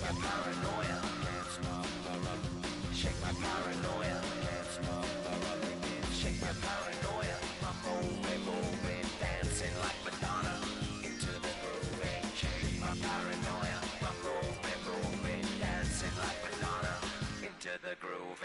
my paranoia, can't stop the rock. Shake my paranoia, can't stop the rock. Shake my paranoia, I'm moving, dancing like Madonna into the groove. Shake my paranoia, I'm moving, dancing like Madonna into the groove.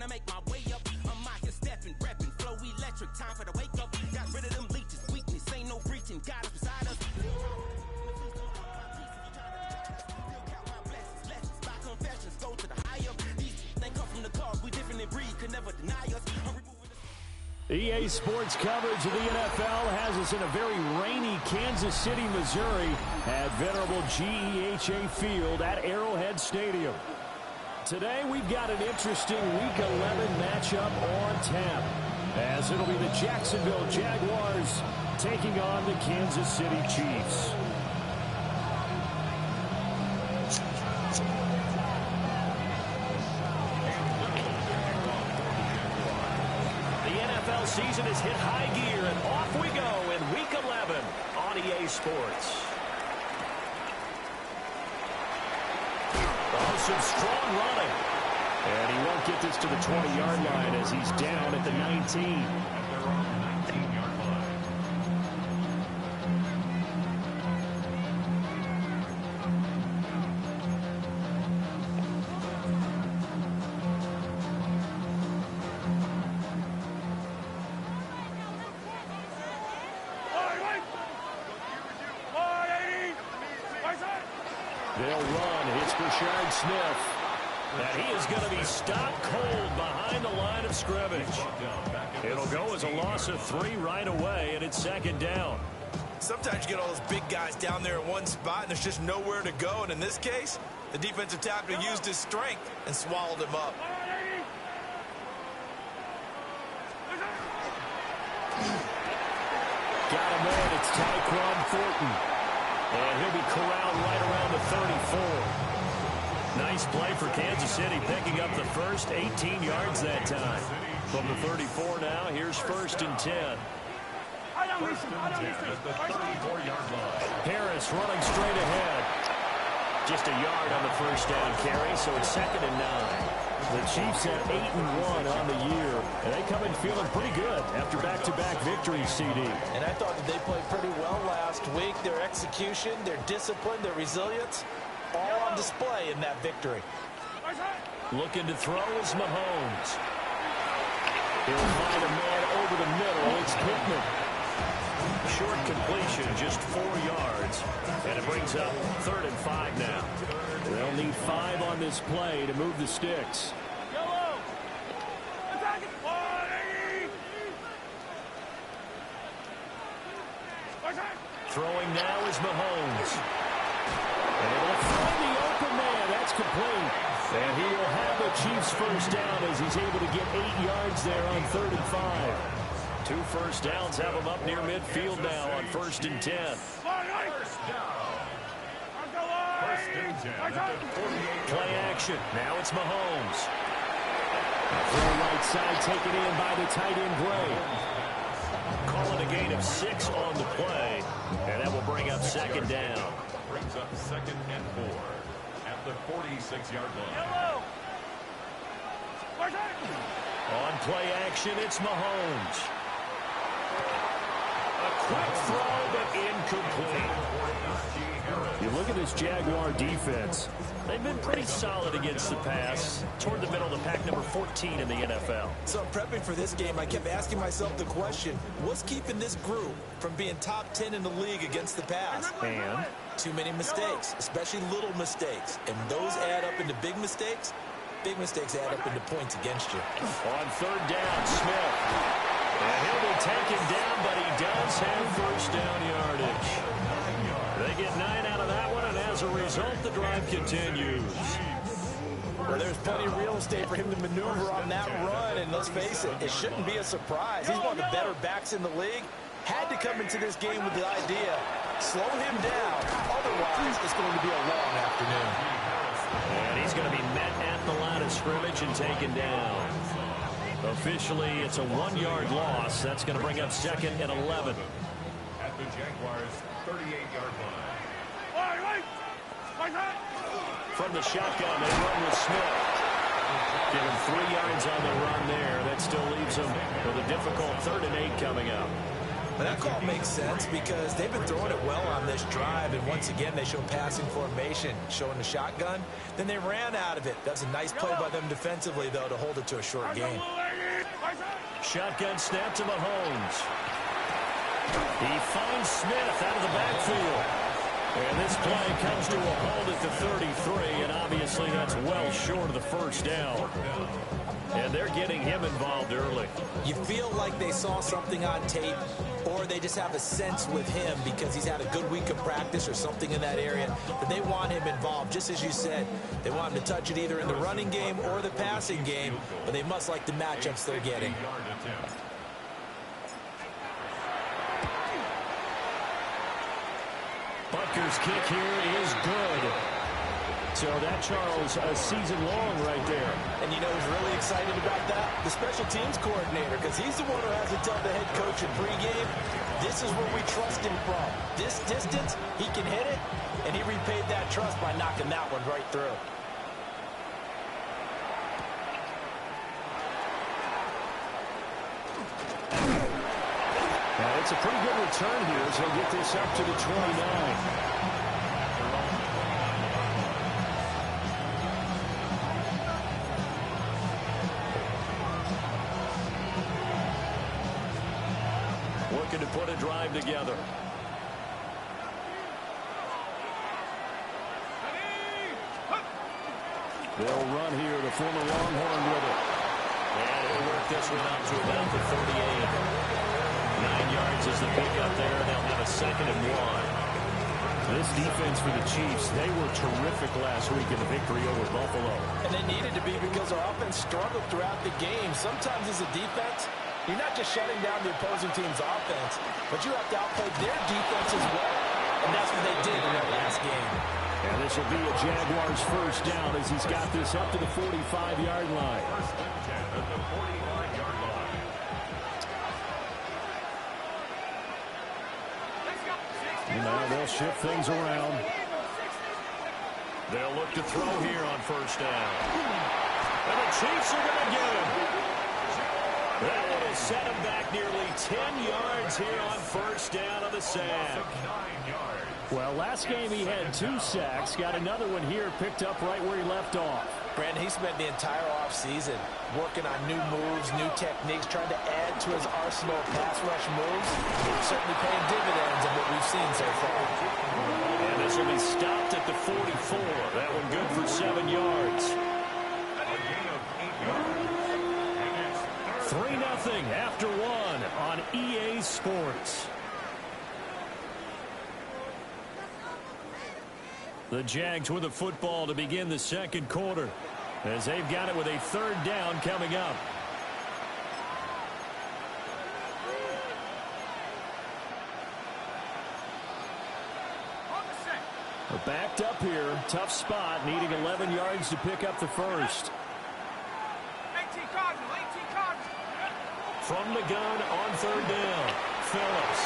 I make my way up. I'm out here stepping, repping, flow electric. Time for the wake up. Got rid of them leeches, weakness, ain't no reaching. God is beside us. By confessions, go to the higher. These they come from the cars, we different in breed, could never deny us. EA Sports coverage of the NFL has us in a very rainy Kansas City, Missouri at venerable GEHA Field at Arrowhead Stadium. Today, we've got an interesting Week 11 matchup on tap, as it'll be the Jacksonville Jaguars taking on the Kansas City Chiefs. The NFL season has hit high gear, and off we go in Week 11 on EA Sports. Some strong running. And he won't get this to the 20-yard line as he's down at the 19. They'll run. It's Brashard Smith. And he is going to be stopped cold behind the line of scrimmage. It'll go as a loss of 3 right away, and it's second down. Sometimes you get all those big guys down there in one spot, and there's just nowhere to go. And in this case, the defensive tackle used his strength and swallowed him up. Got him there. It's Tyquan Thornton. And he'll be corralled right around the 34. Nice play for Kansas City, picking up the first 18 yards that time. From the 34 now, here's 1st and 10. First and 10 at the 34-yard line. Harris running straight ahead. Just a yard on the first down carry, so it's 2nd and 9. The Chiefs at 8-1 on the year, and they come in feeling pretty good after back-to-back victories, CD. And I thought that they played pretty well last week. Their execution, their discipline, their resilience, all on display in that victory. Looking to throw is Mahomes. He'll find a man over the middle. It's Pittman. Short completion, just 4 yards. And it brings up 3rd and 5 now. They'll need 5 on on this play to move the sticks. Yellow. Attack it. Throwing now is Mahomes. Able to find the open man. That's complete. And he will have the Chiefs first down as he's able to get 8 yards there on 3rd and 5. 2 first downs have him up near midfield now on 1st and 10. Play action. Now it's Mahomes. Throw right side taken in by the tight end Gray. Call it a gain of 6 on the play. And that will bring up 2nd down. Brings up 2nd and 4 at the 46-yard line. On play action, it's Mahomes. A quick throw, but incomplete. You look at this Jaguar defense. They've been pretty solid against the pass. Toward the middle of the pack, number 14 in the NFL. So prepping for this game, I kept asking myself the question, what's keeping this group from being top 10 in the league against the pass? And too many mistakes, especially little mistakes. And those add up into big mistakes. Big mistakes add up into points against you. on 3rd down, Smith. And he'll be taken down, but he does have first down yardage. They get 9 out of that one, and as a result, the drive continues. Well, there's plenty of real estate for him to maneuver on that run, and let's face it, it shouldn't be a surprise. He's one of the better backs in the league. Had to come into this game with the idea, slow him down, otherwise it's going to be a long afternoon. And he's going to be met at the line of scrimmage and taken down. Officially, it's a 1-yard loss. That's going to bring up 2nd and 11. At the Jaguars' 38-yard line. From the shotgun, they run with Smith. Give him 3 yards on the run there. That still leaves him with a difficult 3rd and 8 coming up. But that call makes sense because they've been throwing it well on this drive, and once again they show passing formation, showing the shotgun. Then they ran out of it. That's a nice play by them defensively, though, to hold it to a short game. Shotgun snap to Mahomes. He finds Smith out of the backfield. And this play comes to a halt at the 33, and obviously that's well short of the first down. And they're getting him involved early. You feel like they saw something on tape, or they just have a sense with him because he's had a good week of practice or something in that area that they want him involved. Just as you said, they want him to touch it either in the running game or the passing game, but they must like the matchups they're getting. Butker's kick here is good. So that, Charles, a season long right there. And you know who's really excited about that? The special teams coordinator, because he's the one who has to tell the head coach in pregame, this is where we trust him from. This distance, he can hit it, and he repaid that trust by knocking that one right through. Now, it's a pretty good return here, so he'll get this up to the 29. Looking to put a drive together. They'll run here, the former Longhorn with it. And he'll work this one out to about the 38. 9 yards is the pickup there. They'll have a 2nd and 1. This defense for the Chiefs, they were terrific last week in the victory over Buffalo. And they needed to be because our offense struggled throughout the game. Sometimes as a defense, you're not just shutting down the opposing team's offense, but you have to outplay their defense as well. And that's what they did in that last game. And this will be a Jaguars first down as he's got this up to the 45-yard line. First and 10 at the 45-yard line. Now they'll shift things around. They'll look to throw here on first down. And the Chiefs are going to get him. That one will set him back nearly 10 yards here on first down on the sack. 9 yards. Well, last game he had 2 sacks. Got another one here picked up right where he left off. Brandon, he spent the entire offseason working on new moves, new techniques, trying to add to his arsenal of pass rush moves. Certainly paying dividends in what we've seen so far. And this will be stopped at the 44. That one good for 7 yards. 3-0 after one on EA Sports. The Jags with the football to begin the second quarter, as they've got it with a third down coming up. Backed up here, tough spot, needing 11 yards to pick up the first. 18 Cardinal, 18 Cardinal. From the gun on third down, Phillips.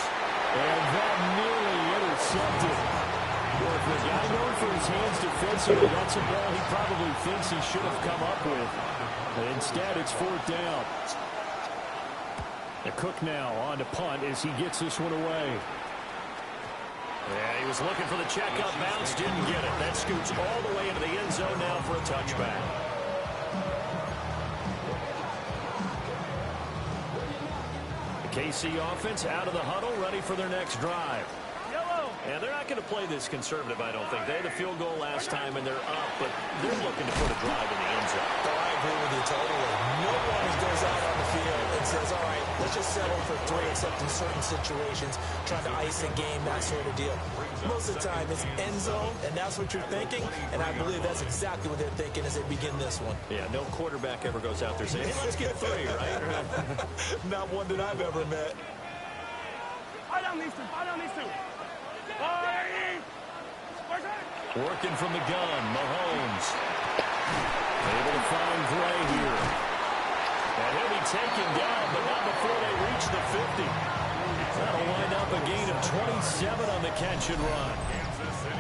And that nearly intercepted. Well, if the guy known for his hands defensively, that's a ball he probably thinks he should have come up with. But instead, it's fourth down. The Cook now on to punt as he gets this one away. Yeah, he was looking for the checkup bounce, didn't get it. That scoots all the way into the end zone now for a touchback. The KC offense out of the huddle, ready for their next drive. And they're not going to play this conservative, I don't think. They had a field goal last time, and they're up, but they're looking to put a drive in the end zone. Oh, I agree with you totally. No one goes out on the field and says, all right, let's just settle for 3, except in certain situations, trying to ice a game, that sort of deal. Most of the time, it's end zone, and that's what you're thinking, and I believe that's exactly what they're thinking as they begin this one. Yeah, no quarterback ever goes out there saying, hey, let's get 3, right? Not one that I've ever met. I don't need to. Working from the gun, Mahomes. Able to find Gray here. And he'll be taken down, but not before they reach the 50. That'll wind up a gain of 27 on the catch and run.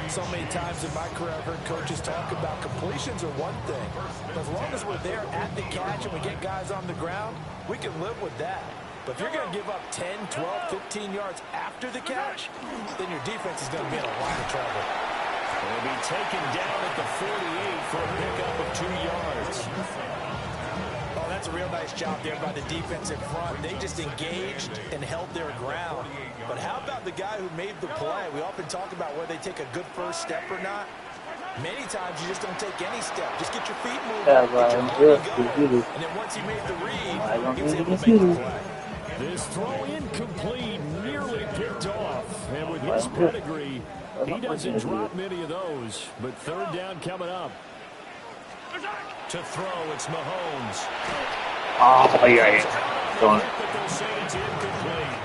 So many times in my career, I've heard coaches talk about completions are one thing. But as long as we're there at the catch and we get guys on the ground, we can live with that. But if you're going to give up 10, 12, 15 yards after the catch, then your defense is going to be in a lot of trouble. They'll be taken down at the 48 for a pickup of 2 yards. Oh, that's a real nice job there by the defense in front. They just engaged and held their ground. But how about the guy who made the play? We often talk about whether they take a good first step or not. Many times you just don't take any step. Just get your feet moving, get your body going. And then once he made the read, he was able to make the play. This throw incomplete, nearly picked off. And with his pedigree, he doesn't drop many of those. But third down coming up. To throw, it's Mahomes. Oh, yeah. But they'll say it's incomplete.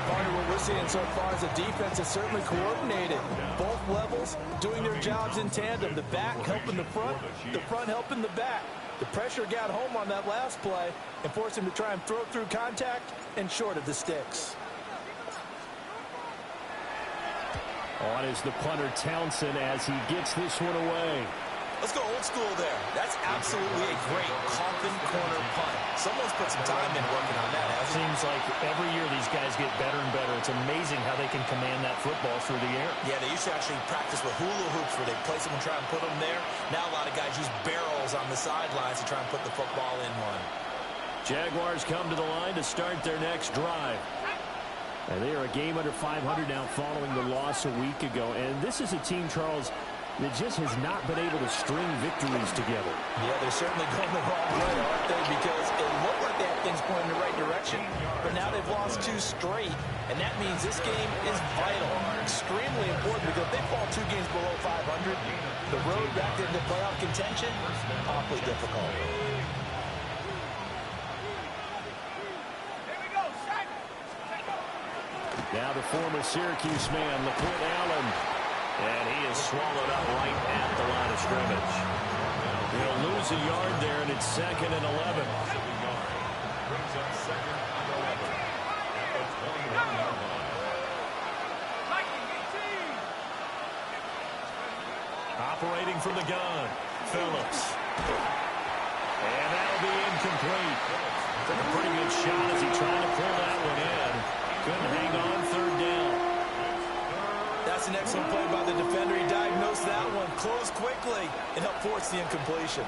What we're seeing so far is the defense is certainly coordinated. Both levels doing their jobs in tandem. The back helping the front helping the back. The pressure got home on that last play and forced him to try and throw through contact and short of the sticks. On is the punter Townsend as he gets this one away. Let's go old school there. That's absolutely a great coffin corner punt. Someone's put some time in working on that. It seems like every year these guys get better and better. It's amazing how they can command that football through the air. Yeah, they used to actually practice with hula hoops where they place them and try and put them there. Now a lot of guys use barrels on the sidelines to try and put the football in one. Jaguars come to the line to start their next drive. And they are a game under 500 now following the loss a week ago. And this is a team, Charles, that just has not been able to string victories together. Yeah, they're certainly going the wrong way, aren't they? Because it looked like they had things pointing in the right direction, but now they've lost 2 straight, and that means this game is vital, extremely important, because if they fall 2 games below 500, the road back into playoff contention, awfully difficult. Now the former Syracuse man, LaPorte Allen. And he is swallowed up right at the line of scrimmage. He'll lose a yard there, and it's 2nd and 11. Operating from the gun, Phillips. And that'll be incomplete. Took a pretty good shot as he tried to pull that one in. Couldn't hang on, third down. That's an excellent play by the defender. He diagnosed that one, closed quickly, and helped force the incompletion.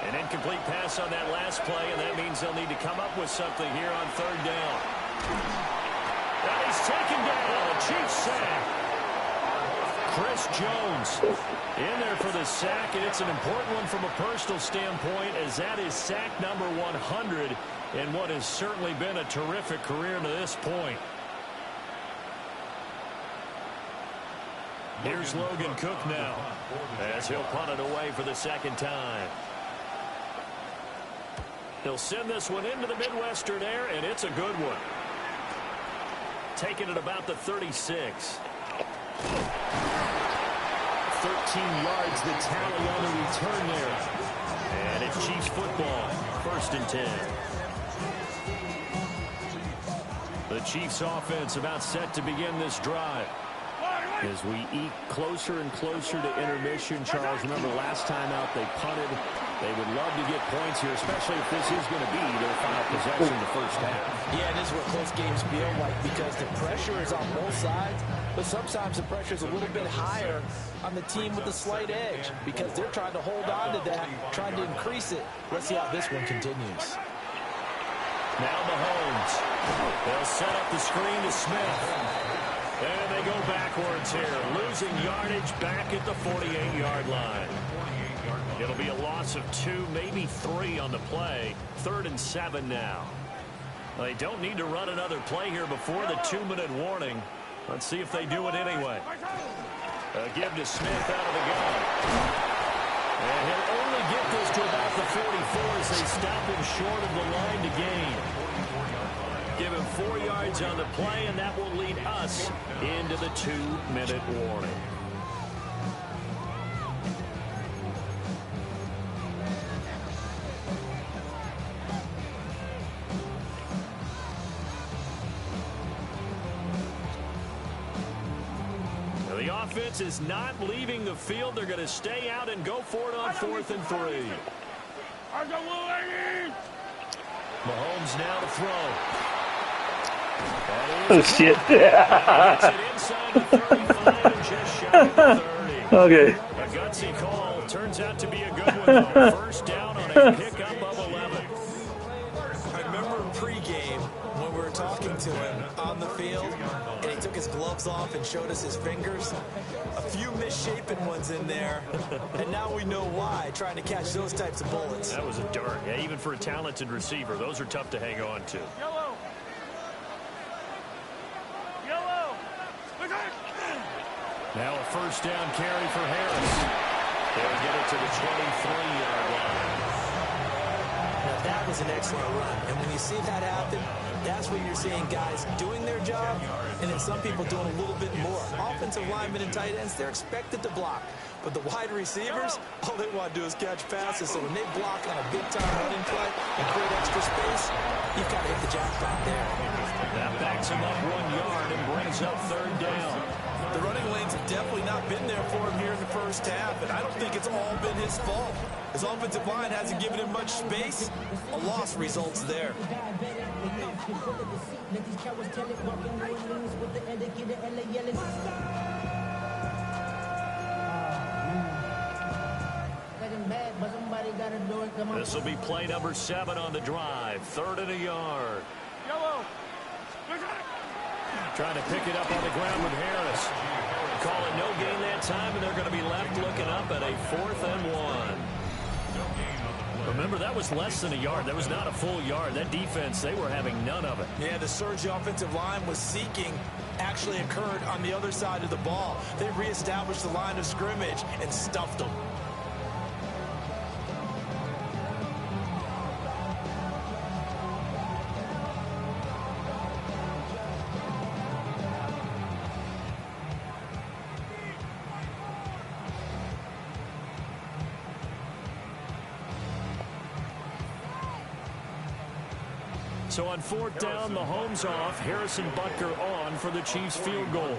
An incomplete pass on that last play, and that means they'll need to come up with something here on third down. And he's taken down. A Chiefs sack. Chris Jones in there for the sack, and it's an important one from a personal standpoint, as that is sack number 100 in what has certainly been a terrific career to this point. Here's Logan Cook now, as he'll punt it away for the second time. He'll send this one into the Midwestern air, and it's a good one. Taking it about the 36. 13 yards the tally on the return there. And it's Chiefs football, 1st and 10. The Chiefs offense about set to begin this drive. As we eke closer and closer to intermission, Charles, remember last time out they punted. They would love to get points here, especially if this is going to be their final possession in the first half. Yeah, and this is what close games feel like, because the pressure is on both sides, but sometimes the pressure is a little bit higher on the team with the slight edge, because they're trying to hold on to that, trying to increase it. Let's see how this one continues. Now Mahomes. They'll set up the screen to Smith. And they go backwards here, losing yardage back at the 48-yard line. It'll be a loss of 2, maybe 3 on the play. 3rd and 7 now. They don't need to run another play here before the 2-minute warning. Let's see if they do it anyway. A give to Smith out of the gun. And he'll only get this to about the 44 as they stop him short of the line to gain. Give him 4 yards on the play, and that will lead us into the 2-minute warning. Now, the offense is not leaving the field. They're going to stay out and go for it on 4th and 3. Mahomes now to throw. Oh, shit. Okay. A gutsy call turns out to be a good one, though. 1st down on a pickup of 11. I remember pregame when we were talking to him on the field, and he took his gloves off and showed us his fingers. A few misshapen ones in there, and now we know why, trying to catch those types of bullets. That was a dart. Yeah, even for a talented receiver, those are tough to hang on to. Yellow. Now a 1st down carry for Harris. They'll get it to the 23-yard line. Now that was an excellent run, and when you see that happen, that's when you're seeing guys doing their job, and then some people doing a little bit more. Offensive linemen and tight ends, they're expected to block. But the wide receivers, all they want to do is catch passes. So when they block on a big-time running play and create extra space, you've got to hit the jackpot there. That backs him up 1 yard and brings up 3rd down. The running lanes have definitely not been there for him here in the first half, and I don't think it's all been his fault. His offensive line hasn't given him much space. A loss results there. This will be play number 7 on the drive. 3rd and a yard. Yellow. Trying to pick it up on the ground with Harris. Calling no gain that time, and they're going to be left looking up at a 4th and 1. Remember, that was less than a yard. That was not a full yard. That defense, they were having none of it. Yeah, the surge the offensive line was seeking actually occurred on the other side of the ball. They reestablished the line of scrimmage and stuffed them. So on 4th down, Mahomes off, Harrison Butker on for the Chiefs field goal.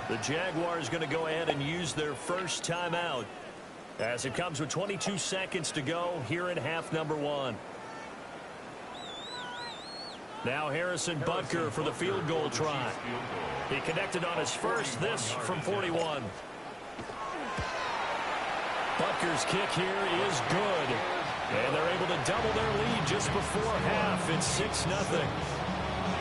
The Jaguars going to go ahead and use their first timeout as it comes with 22 seconds to go here in half number 1. Now Harrison Butker for the field goal try. He connected on his first, this from 41. Butker's kick here is good. And they're able to double their lead just before half. It's 6-0.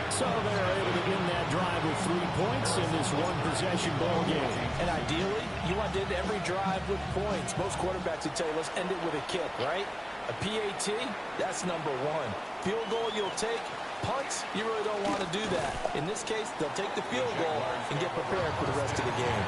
So they're able to end that drive with 3 points in this one-possession ball game. And ideally, you want to end every drive with points. Most quarterbacks would tell you, let's end it with a kick, right? A PAT, that's number one. Field goal you'll take. Punts, you really don't want to do that. In this case, they'll take the field goal and get prepared for the rest of the game.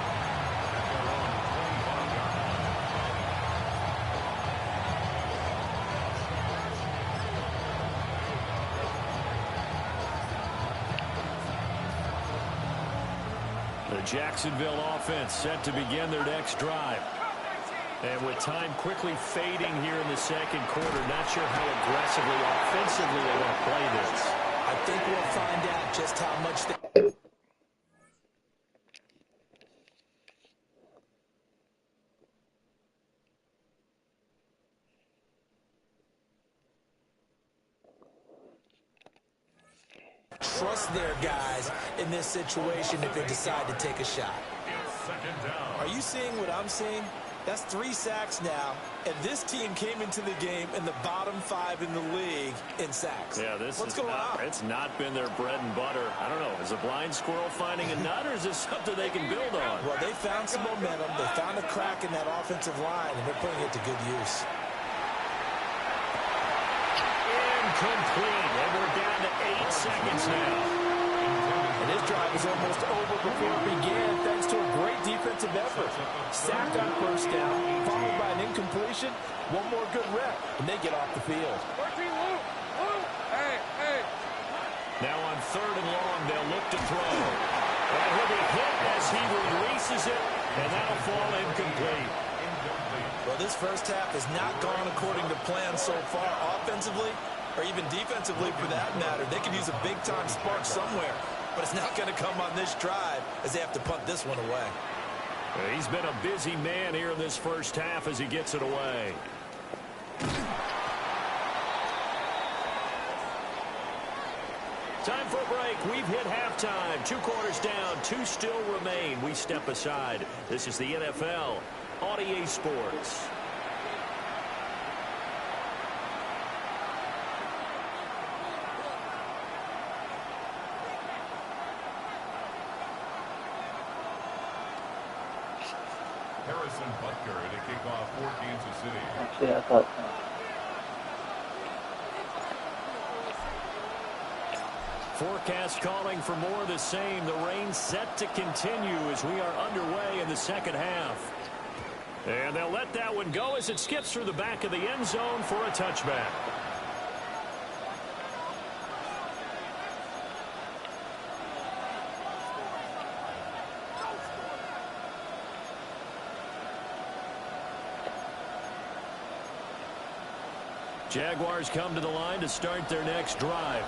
The Jacksonville offense set to begin their next drive. And with time quickly fading here in the second quarter, not sure how aggressively, offensively they want to play this. I think we'll find out just how much they... trust their guys in this situation if they decide to take a shot. Are you seeing what I'm seeing? That's 3 sacks now, and this team came into the game in the bottom 5 in the league in sacks. Yeah, what's going on? It's not been their bread and butter. I don't know. Is a blind squirrel finding a nut, or is this something they can build on? Well, they found some momentum. They found a crack in that offensive line, and they're putting it to good use. Incomplete, and we're down to 8 seconds now. And this drive is almost over before it began, thanks to a great defensive effort. Sack on first down, followed by an incompletion. One more good rep, and they get off the field. Now on 3rd and long, they'll look to throw. And he'll be hit as he releases it, and that'll fall incomplete. Well, this first half has not gone according to plan so far offensively, or even defensively for that matter. They could use a big-time spark somewhere, but it's not going to come on this drive as they have to punt this one away. He's been a busy man here in this first half as he gets it away. Time for a break. We've hit halftime. 2 quarters down, 2 still remain. We step aside. This is the NFL on EA Sports. Harrison Butker to kick off for Kansas City. Actually, I thought so. Forecast calling for more of the same. The rain set to continue as we are underway in the second half. And they'll let that one go as it skips through the back of the end zone for a touchback. Jaguars come to the line to start their next drive.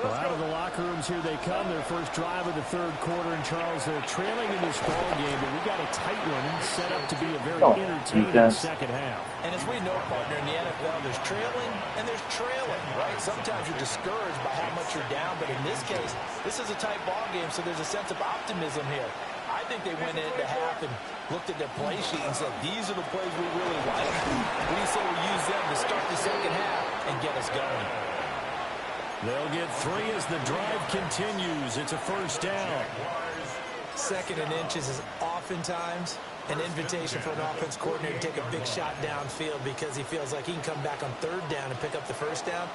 Well, out of the locker rooms here they come. Their first drive of the 3rd quarter. And Charles, they're trailing in this ball game, but we got a tight one set up to be a very entertaining second half. And as we know, partner, in the NFL, there's trailing and there's trailing, right? Sometimes you're discouraged by how much you're down, but in this case, this is a tight ball game, so there's a sense of optimism here. I think they went into half and looked at their play sheet and said, these are the plays we really like. What do you say we use them to start the second half and get us going? They'll get 3 as the drive continues. It's a first down. 2nd and inches is oftentimes an invitation for an offense coordinator to take a big shot downfield because he feels like he can come back on 3rd down and pick up the first down.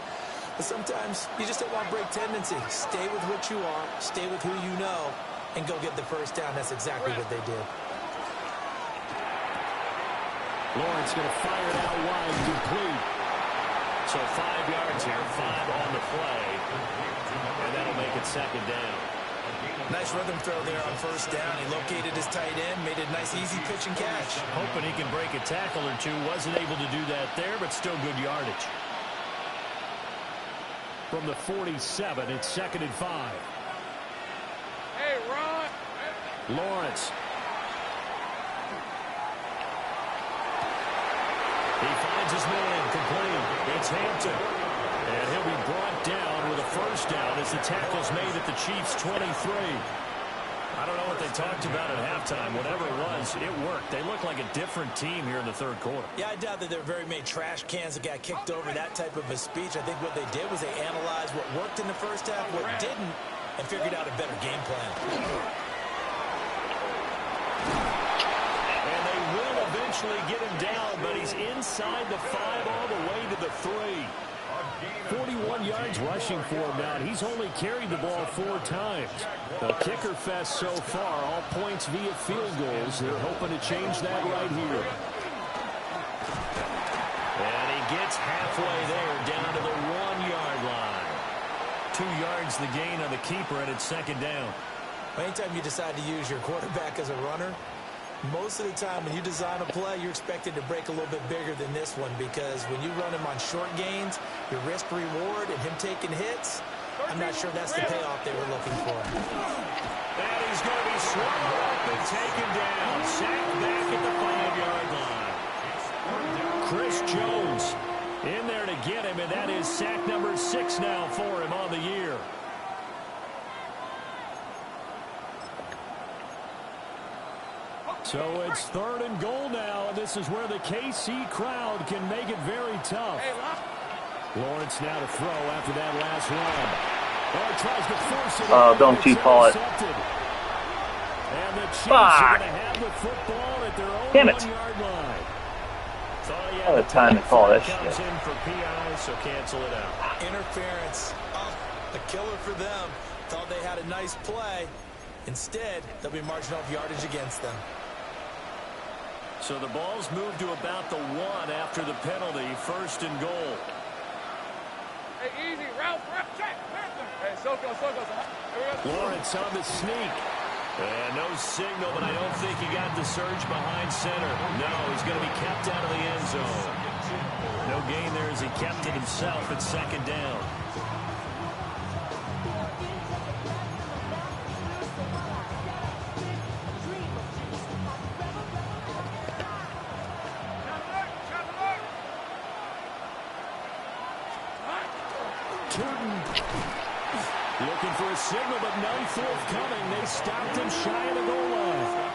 But sometimes you just don't want to break tendency. Stay with what you are, stay with who you know, and go get the first down. That's exactly what they did. Lawrence going to fire it out wide, complete. So 5 yards here, 5 on the play. And that'll make it second down. Nice rhythm throw there on first down. He located his tight end, made a nice easy pitch and catch. Hoping he can break a tackle or two. Wasn't able to do that there, but still good yardage. From the 47, it's 2nd and 5. Hey, Ron. Lawrence. He finds his man, complete. It's Hampton. And he'll be brought down with a first down as the tackle's made at the Chiefs' 23. I don't know what they talked about at halftime. Whatever it was, it worked. They look like a different team here in the third quarter. Yeah, I doubt that there were very many trash cans that got kicked over, that type of a speech. I think what they did was they analyzed what worked in the first half, what didn't, and figured out a better game plan. And they will eventually get him down, but he's inside the 5 all the way to the 3. 41 yards rushing for him now. He's only carried the ball 4 times. The kicker fest so far, all points via field goals. They're hoping to change that right here. And he gets halfway there, down to the 1-yard line. 2 yards the gain on the keeper, and it's second down. Anytime you decide to use your quarterback as a runner, most of the time when you design a play, you're expected to break a little bit bigger than this one, because when you run him on short gains, your risk-reward and him taking hits, I'm not sure that's the payoff they were looking for. And he's going to be swept up and taken down. Sacked back at the 5-yard line. Chris Jones in there to get him, and that is sack number 6 now for him on the year. So it's 3rd and goal now, and this is where the KC crowd can make it very tough. Lawrence now to throw after that last run. Oh, tries to force it. Oh, don't you call it. And the Chiefs are going to have the football at their own 1-yard line. What a time to call that shit. Comes in for PI, so cancel it out. Interference. Oh, a killer for them. Thought they had a nice play. Instead, they'll be marching off yardage against them. So the ball's moved to about the 1 after the penalty. 1st and goal. Hey, easy, route, check. Hey, Soko. Lawrence on the sneak. And no signal, but I don't think he got the surge behind center. No, he's going to be kept out of the end zone. No gain there as he kept it himself at 2nd down. Looking for a signal, but none forthcoming. They stopped him shy of the goal line.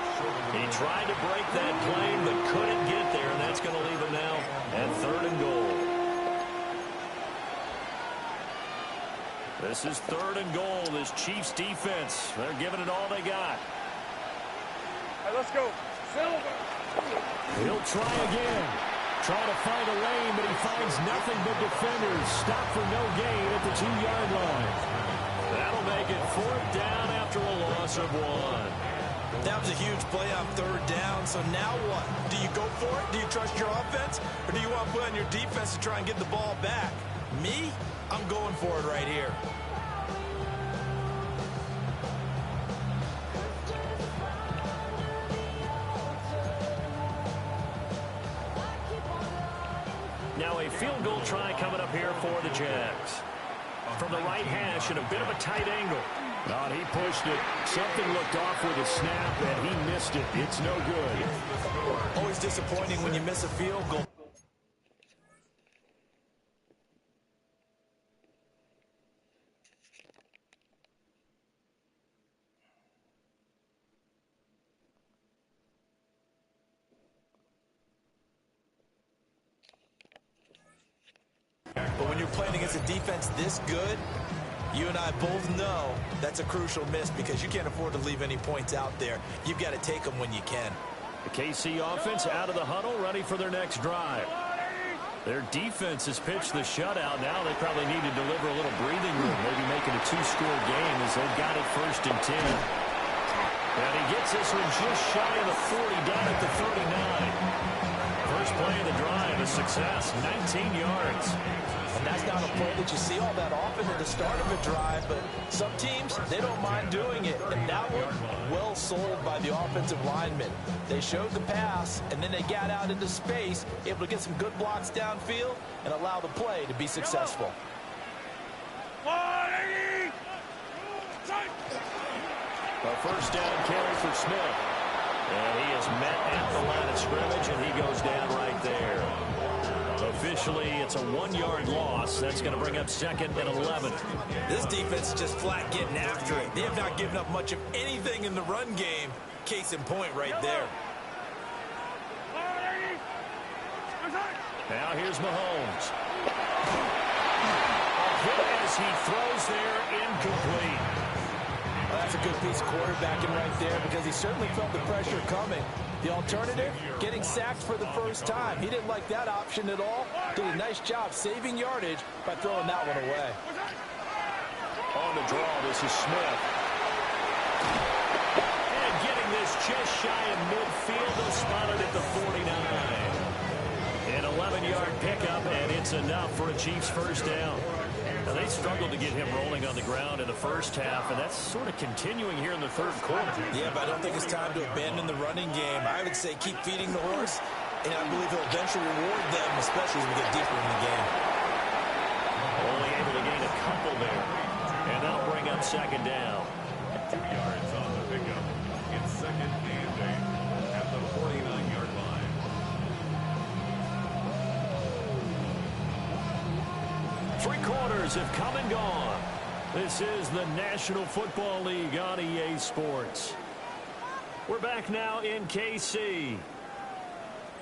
He tried to break that plane, but couldn't get there, and that's going to leave him now at 3rd and goal. This is 3rd and goal. This Chiefs defense, they're giving it all they got. Hey, let's go. Silver. He'll try again. Trying to find a lane, but he finds nothing but defenders. Stop for no gain at the 2-yard line. That'll make it 4th down after a loss of 1. That was a huge play on 3rd down, so now what? Do you go for it? Do you trust your offense? Or do you want to put on your defense to try and get the ball back? Me? I'm going for it right here. Now a field goal try coming up here for the Jags. From the right hash and a bit of a tight angle. Oh, he pushed it. Something looked off with a snap, and he missed it. It's no good. Always disappointing when you miss a field goal. But when you're playing against a defense this good, you and I both know that's a crucial miss, because you can't afford to leave any points out there. You've got to take them when you can. The KC offense out of the huddle, ready for their next drive. Their defense has pitched the shutout. Now they probably need to deliver a little breathing room, maybe make it a 2-score game as they've got it 1st and 10. And he gets this one just shy of the 40, down at the 39. First play of the drive, a success, 19 yards. And that's not a play that you see all that often at the start of a drive, but some teams, they don't mind doing it. And that one, well sold by the offensive linemen. They showed the pass, and then they got out into space, able to get some good blocks downfield and allow the play to be successful. A first down carry for Smith. And he is met at the line of scrimmage, and he goes down right there. Officially, it's a 1-yard loss. That's going to bring up 2nd and 11. This defense is just flat getting after it. They have not given up much of anything in the run game. Case in point right there. Now here's Mahomes. As he throws there, incomplete. Well, that's a good piece of quarterbacking right there because he certainly felt the pressure coming. The alternative, getting sacked for the first time. He didn't like that option at all. Did a nice job saving yardage by throwing that one away. On the draw, this is Smith. And getting this just shy of midfield, they'll spot it at the 49. An 11-yard pickup, and it's enough for a Chiefs first down. Now, they struggled to get him rolling on the ground in the first half, and that's sort of continuing here in the third quarter. Yeah, but I don't think it's time to abandon the running game. I would say keep feeding the horse, and I believe he'll eventually reward them, especially as we get deeper in the game. Only able to gain a couple there, and that'll bring up 2nd down. 2 yards on the pickup. It's 2nd and 8 at the 49-yard line. Three quarters have come and gone. This is the National Football League on EA Sports. We're back now in KC.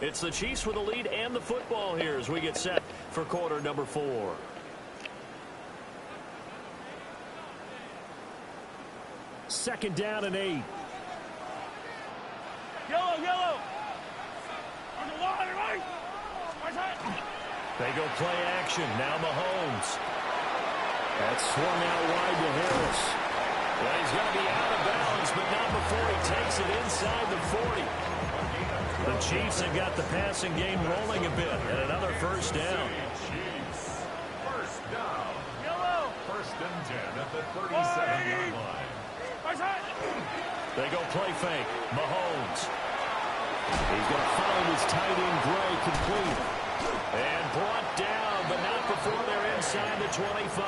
It's the Chiefs with the lead and the football here as we get set for quarter number 4. Second down and 8. Yellow. On the water, right? They go play action. Now Mahomes. That's swung out wide to Harris. Well, he's going to be out of bounds, but not before he takes it inside the 40. The Chiefs have got the passing game rolling a bit, and another first down. Chiefs. First down. Yellow. 1st and 10 at the 37-yard line. They go play fake. Mahomes. He's going to follow his tight end Gray complete. And brought down, but not before they're inside the 25.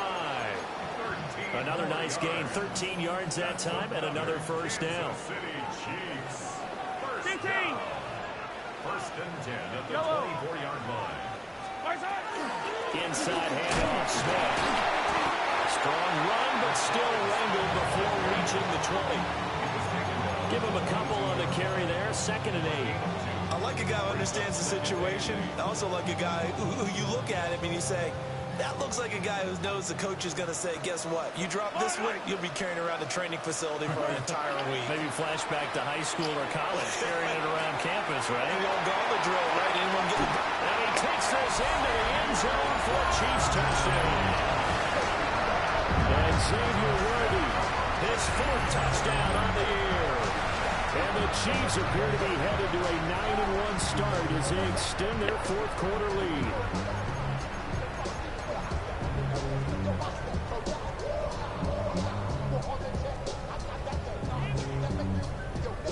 Another nice gain, 13 yards that time, and another first down. City Chiefs. First down. 1st and 10 at the 24-yard line. Inside handoff, Smith. Strong run, but still wrangled before reaching the 20. Give him a couple on the carry there, 2nd and 8. I like a guy who understands the situation. I also like a guy who you look at him and you say, that looks like a guy who knows the coach is going to say, guess what? You drop this one, you'll be carrying around the training facility for an entire week. Maybe flashback to high school or college, carrying it around campus, right? Anyone got the drill, right? Anyone get the... And he takes this into the end zone for a Chiefs touchdown. And Xavier Worthy, his 4th touchdown on the year. And the Chiefs appear to be headed to a 9-1 start as they extend their 4th quarter lead.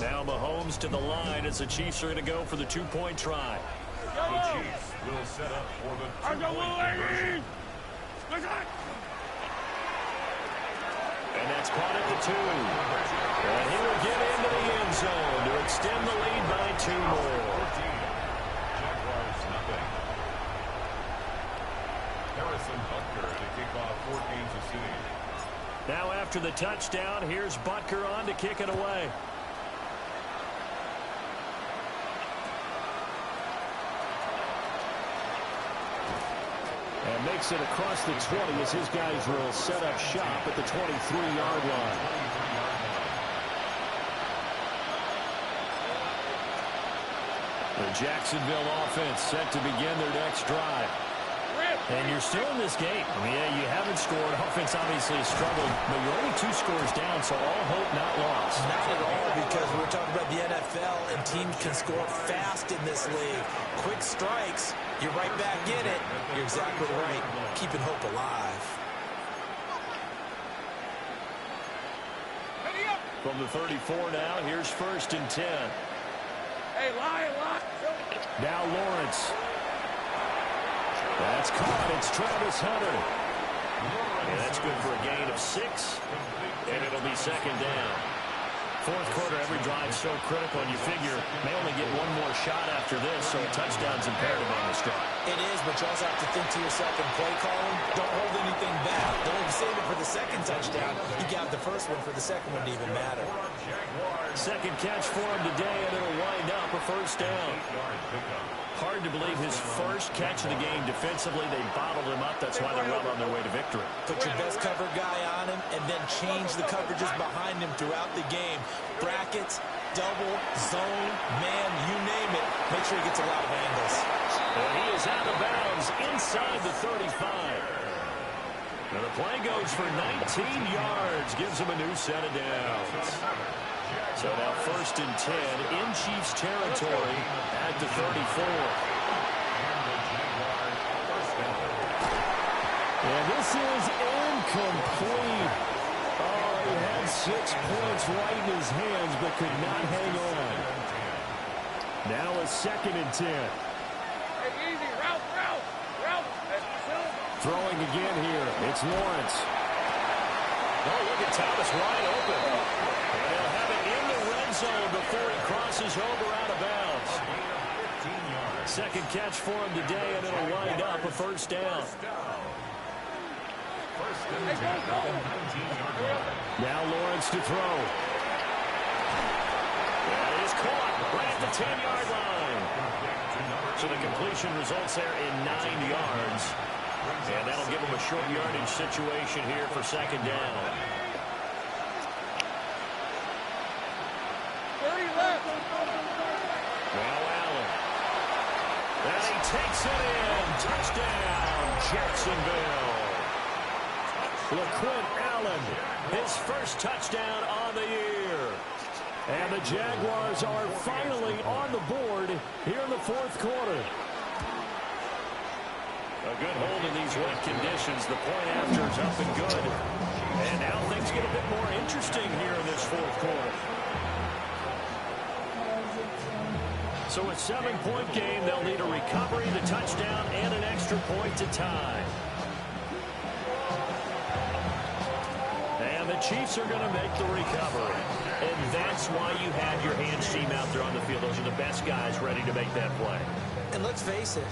Now Mahomes to the line as the Chiefs are going to go for the 2-point try. The Chiefs will set up for the 2-point conversion. And that's caught at the 2. And he will get into the end zone to extend the lead by 2 more. Jaguars nothing. Harrison Butker to kick off for Kansas City. Now after the touchdown, here's Butker on to kick it away. And makes it across the 20 as his guys will set up shop at the 23-yard line. The Jacksonville offense set to begin their next drive. And you're still in this game. I mean, yeah, you haven't scored. Offense obviously has struggled, but you're only 2 scores down, so all hope not lost. Not at all, because we're talking about the NFL, and teams can score fast in this league. Quick strikes, you're right back in it. You're exactly right. Keeping hope alive. From the 34 now, here's 1st and 10. Hey, lie. Now Lawrence. That's caught. It's Travis Hunter. And that's good for a gain of 6. And it'll be 2nd down. Fourth quarter, every drive so critical, and you figure may only get one more shot after this, so a touchdown's imperative on the start. It is, but you also have to think to yourself in play calling, don't hold anything back. Don't even save it for the second touchdown. You got the first one for the second one to even matter. Second catch for him today, and it'll wind up a first down. Hard to believe his first catch of the game defensively. They bottled him up. That's why they're well on their way to victory. Put your best cover guy on him and then change the coverages behind him throughout the game. Brackets, double, zone, man, you name it. Make sure he gets a lot of angles. And he is out of bounds inside the 35. Now the play goes for 19 yards. Gives him a new set of downs. So now first and 10 in Chiefs territory at the 34. And this is incomplete. Oh, he had 6 points right in his hands, but could not hang on. Now a second and 10. Easy, route. Throwing again here. It's Lawrence. Oh, look at Thomas wide open. And they'll have it in the red zone before he crosses over out of bounds. Second catch for him today, and it'll wind up a first down. Now Lawrence to throw. That is caught right at the 10-yard line. So the completion results there in 9 yards. And that'll give him a short yardage situation here for second down. 30 left. Now Allen. And he takes it in. Touchdown, Jacksonville. LaQuint Allen, his first touchdown on the year. And the Jaguars are finally on the board here in the fourth quarter. A good hold in these wet conditions. The point after is up and good. And now things get a bit more interesting here in this fourth quarter. So a 7-point game, they'll need a recovery, the touchdown, and an extra point to tie. And the Chiefs are going to make the recovery. And that's why you had your hands team out there on the field. Those are the best guys ready to make that play. And let's face it,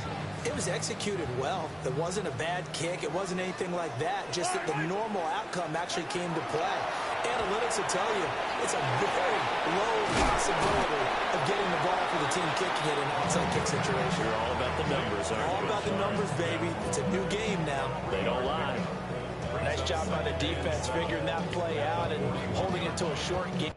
it was executed well. It wasn't a bad kick. It wasn't anything like that. Just that the normal outcome actually came to play. Analytics will tell you it's a very low possibility of getting the ball for the team kicking it in an onside kick situation. You're all about the numbers, aren't you? All about the numbers, baby. It's a new game now. They don't lie. Nice job by the defense figuring that play out and holding it to a short game.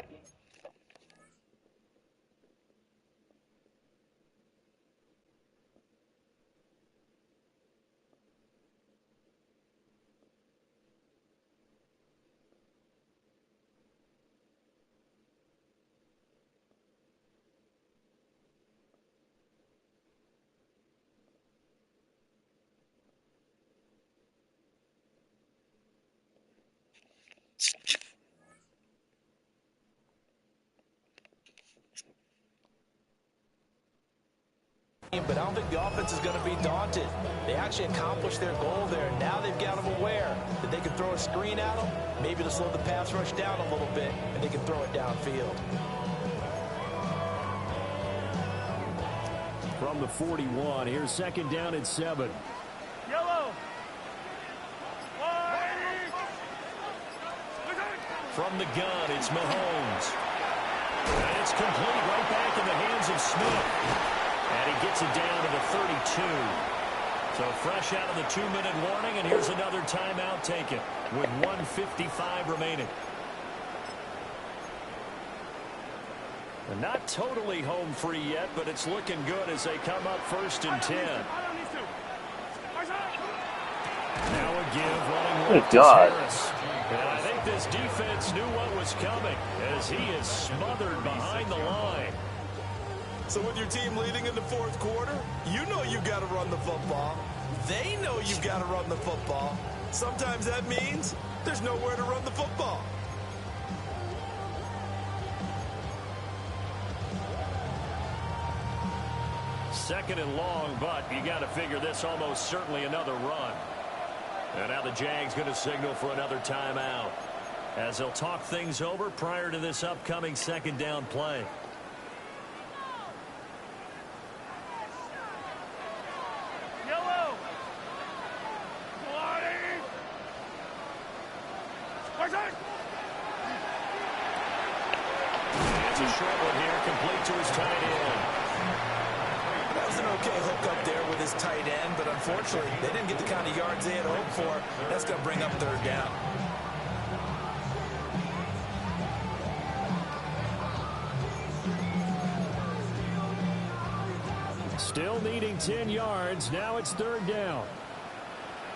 But I don't think the offense is going to be daunted. They actually accomplished their goal there. Now they've got them aware that they can throw a screen at them, maybe to slow the pass rush down a little bit, and they can throw it downfield. From the 41, here's second down at 7. Yellow. From the gun, it's Mahomes. And it's complete right back in the hands of Smith. And he gets it down to the 32. So fresh out of the 2-minute warning, and here's another timeout taken with 1:55 remaining. And not totally home free yet, but it's looking good as they come up first and 10. Now a give running Good left God. is Harris. And I think this defense knew what was coming as he is smothered behind the line. So with your team leading in the fourth quarter, you know you've got to run the football. They know you've got to run the football. Sometimes that means there's nowhere to run the football. Second and long, but you got to figure this almost certainly another run. And now the Jags going to signal for another timeout. as they'll talk things over prior to this upcoming second down play. Yellow. It's a short one here, complete to his tight end. That was an okay hook up there with his tight end, but unfortunately, they didn't get the kind of yards they had hoped for. That's going to bring up third down. Still needing 10 yards. Now it's third down.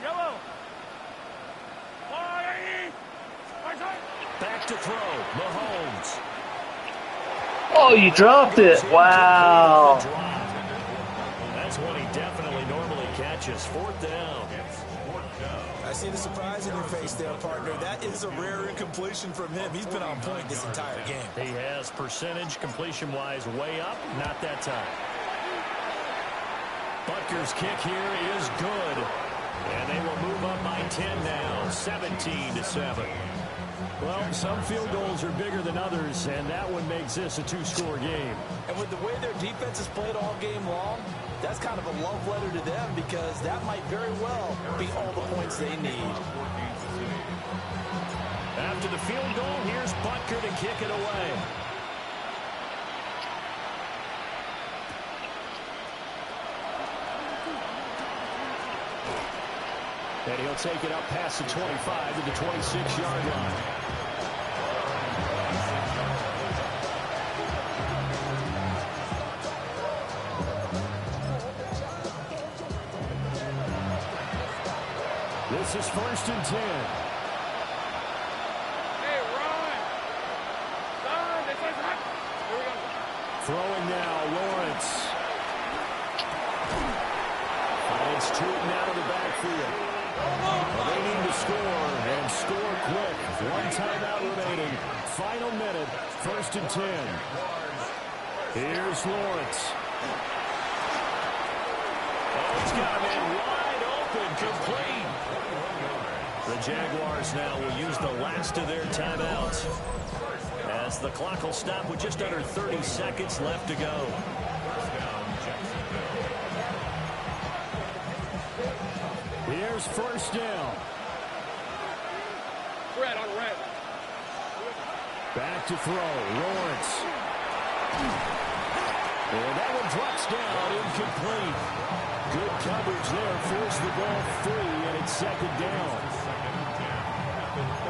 Yellow. Back to throw. Mahomes. Oh, you dropped it. Wow. That's one he definitely normally catches. Fourth down. I see the surprise in your face there, partner. That is a rare incompletion from him. He's been on point this entire game. He has percentage completion-wise way up. Not that time. Butker's kick here is good. And they will move up by 10 now, 17-7. Well, some field goals are bigger than others, and that one makes this a two-score game. And with the way their defense has played all game long, that's kind of a love letter to them because that might very well be all the points they need. After the field goal, here's Butker to kick it away. And he'll take it up past the 25 to the 26-yard line. This is 1st and 10. Hey, run. Run. Here we go. Throwing now, Lawrence. Finds Tootin out of the backfield. Well, they need to score, and score quick. One timeout remaining. Final minute, 1st and 10. Here's Lawrence. Oh, he's got him in wide open, complete. The Jaguars now will use the last of their timeouts as the clock will stop with just under 30 seconds left to go. Here's 1st down. Red on red. Back to throw. Lawrence. And that one drops down, incomplete. Good coverage there. Forced the ball free, and it's 2nd down.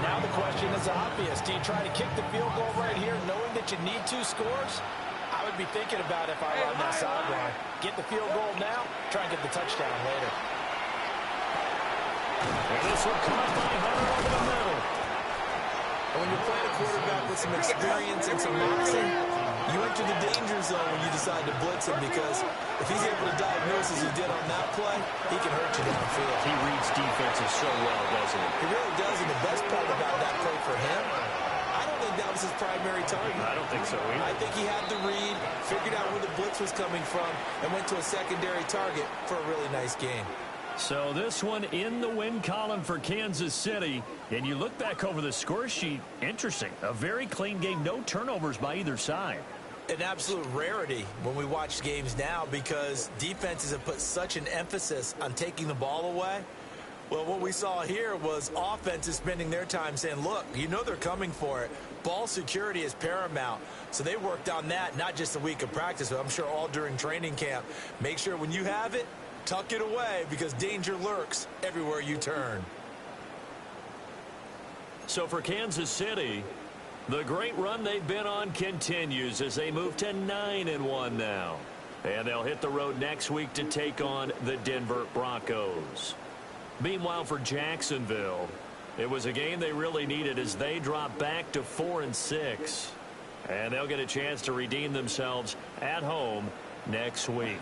Now the question is obvious. Do you try to kick the field goal right here knowing that you need 2 scores? I would be thinking about if I were on that sideline. Get the field goal now, try and get the touchdown later. And this will come up by Hunter over the middle. And when you're playing a quarterback with some experience and some moxie, you enter the danger zone when you decide to blitz him because if he's able to diagnose as he did on that play, he can hurt you downfield. He reads defenses so well, doesn't he? He really does, and the best part about that play for him, I don't think that was his primary target. I don't think so either. I think he had the read, figured out where the blitz was coming from, and went to a secondary target for a really nice game. So this one in the win column for Kansas City. And you look back over the score sheet, interesting. A very clean game, no turnovers by either side. An absolute rarity when we watch games now because defenses have put such an emphasis on taking the ball away. Well, what we saw here was offenses spending their time saying, look, you know they're coming for it. Ball security is paramount. So they worked on that, not just a week of practice, but I'm sure all during training camp. Make sure when you have it, tuck it away because danger lurks everywhere you turn. So for Kansas City, the great run they've been on continues as they move to 9-1 now. And they'll hit the road next week to take on the Denver Broncos. Meanwhile, for Jacksonville, it was a game they really needed as they drop back to 4-6. And they'll get a chance to redeem themselves at home next week.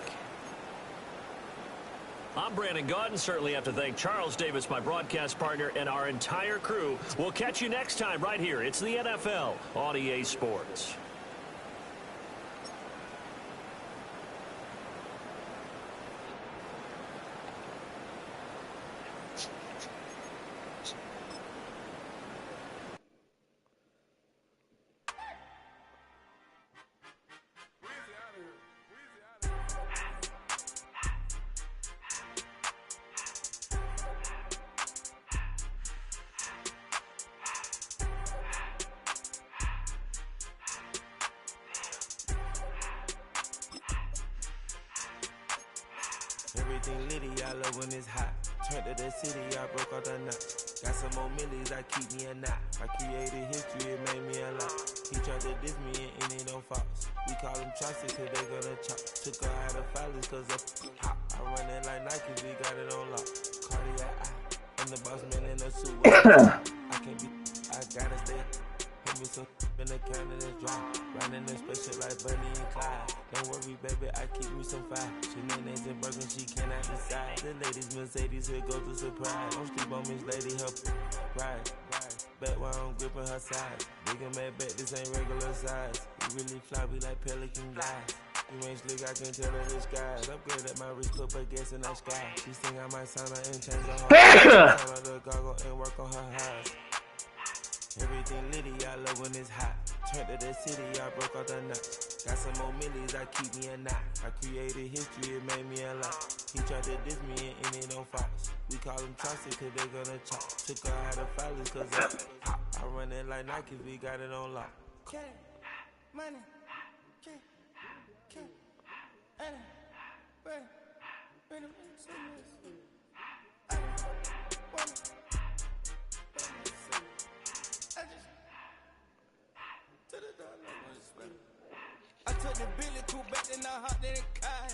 I'm Brandon Gaudin. Certainly have to thank Charles Davis, my broadcast partner, and our entire crew. We'll catch you next time right here. It's the NFL on EA Sports. Everything litty, I love when it's hot. Turned to the city, I broke all the knots. Got some more millies, I keep me a knot. I created history, it made me a lot. He tried to diss me and it don't false. We call them chopsticks cause they gonna chop. Took her out of filers cause of hot. I run it like Nike, we got it on lock. Cardiac eye, I'm the boss man in a suit. I can't be, I gotta stay. Put me some in the counter that's dry. Riding the special like Bunny and Clyde. Don't worry, baby, I keep me some fire. Shenanigans and Birkin, she cannot decide. The ladies Mercedes, here goes the surprise. Don't sleep on Miss Lady, help ride. Bet while I'm gripping her side. Big and mad bet, this ain't regular size. We really fly, we like pelican guys. You ain't slick, I can tell her the skies. Upgrade at my wrist, put gas in the sky. She think I might sign her and change her heart. Turn her the goggle and work on her highs. Everything litty, I love when it's hot. Turned to the city, I broke all the knots. Got some more millies, I keep me a knot. I created history, it made me a lot. He tried to diss me and it don't false. We call them chopsticks cause they gonna chop. Took her out of filers cause of hot. I run it like Nike, we got it on lock. Cash, money, cash, money, I took the Billy Cool back and I hopped in the car.